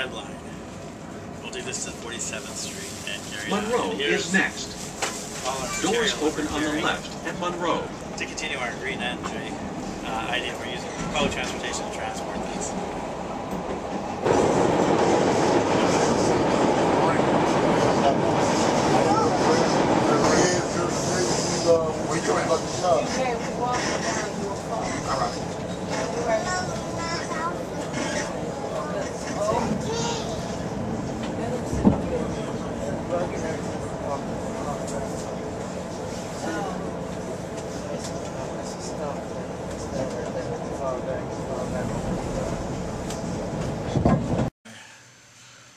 red line. We'll do this to 47th Street and carry Monroe on. is next. Doors open on the left at Monroe. To continue our green energy idea, we're using public transportation to transport these.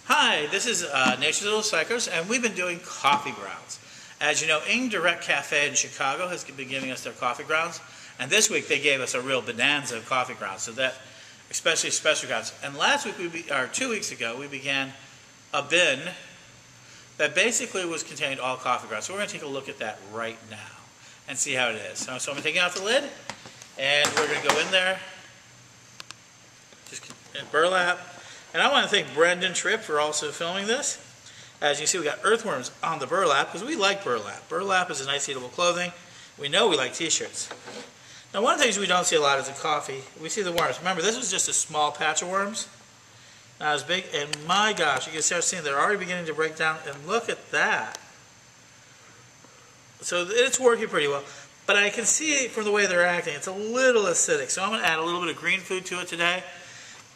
Hi, this is Nature's Little Cyclers, and we've been doing coffee grounds. As you know, Indirect Cafe in Chicago has been giving us their coffee grounds, and this week they gave us a real bonanza of coffee grounds, so that, especially special grounds. And last week, or 2 weeks ago, we began a bin that basically was contained all coffee grounds. So we're going to take a look at that right now and see how it is. So I'm going to take out the lid, and we're going to go in there, just burlap. And I want to thank Brendan Tripp for also filming this. As you can see, we got earthworms on the burlap because we like burlap. Burlap is a nice eatable clothing. We know we like t-shirts. Now, one of the things we don't see a lot is in coffee. We see the worms. Remember, this was just a small patch of worms. Not as big. And my gosh, you can start seeing they're already beginning to break down. And look at that. So it's working pretty well. But I can see from the way they're acting, it's a little acidic. So I'm going to add a little bit of green food to it today.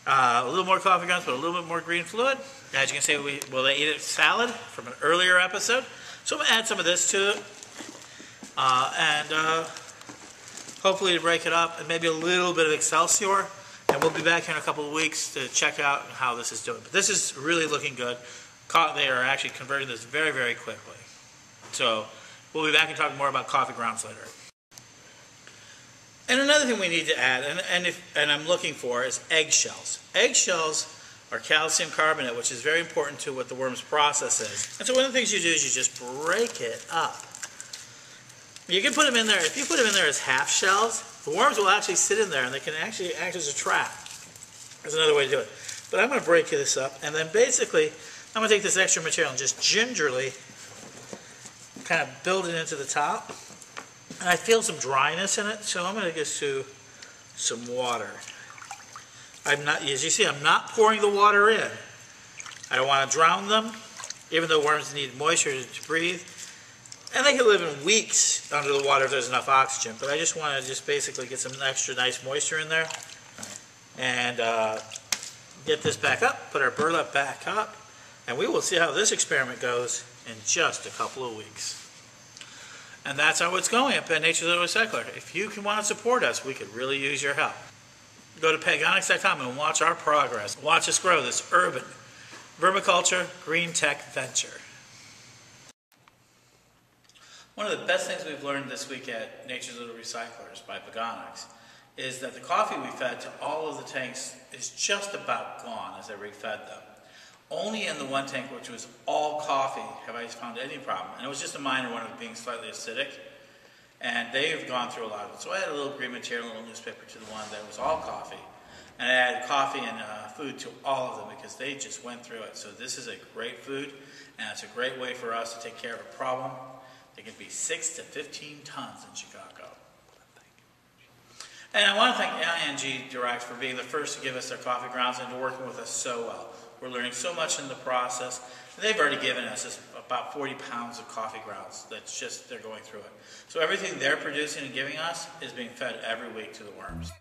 A little more coffee grounds, but a little bit more green fluid. As you can see, will they eat it salad from an earlier episode? So I'm going to add some of this to it. Hopefully to break it up, and maybe a little bit of Excelsior. And we'll be back here in a couple of weeks to check out how this is doing. But this is really looking good. They are actually converting this very, very quickly. So we'll be back and talk more about coffee grounds later. And another thing we need to add, and I'm looking for, is eggshells. Eggshells are calcium carbonate, which is very important to what the worm's process is. And so one of the things you do is you just break it up. You can put them in there. If you put them in there as half shells, the worms will actually sit in there, and they can actually act as a trap. That's another way to do it. But I'm going to break this up, and then basically I'm going to take this extra material and just gingerly kind of build it into the top. And I feel some dryness in it, so I'm going to just do some water. As you see, I'm not pouring the water in. I don't want to drown them, even though worms need moisture to breathe. And they can live in weeks under the water if there's enough oxygen. But I just want to basically get some extra nice moisture in there. And get this back up, put our burlap back up, and we will see how this experiment goes in just a couple of weeks. And that's how it's going at Nature's Little Recycler. If you want to support us, we could really use your help. Go to Paganics.com and watch our progress. Watch us grow this urban vermiculture green tech venture. One of the best things we've learned this week at Nature's Little Recyclers by Paganics is that the coffee we fed to all of the tanks is just about gone as I refed them. Only in the one tank, which was all coffee, have I found any problem. And it was just a minor one of being slightly acidic. And they've gone through a lot of it. So I added a little green material, a little newspaper to the one that was all coffee. And I added coffee and food to all of them because they just went through it. So this is a great food, and it's a great way for us to take care of a problem. It can be 6 to 15 tons in Chicago. And I want to thank ING Direct for being the first to give us their coffee grounds and to working with us so well. We're learning so much in the process. They've already given us about 40 pounds of coffee grounds. That's just, they're going through it. So everything they're producing and giving us is being fed every week to the worms.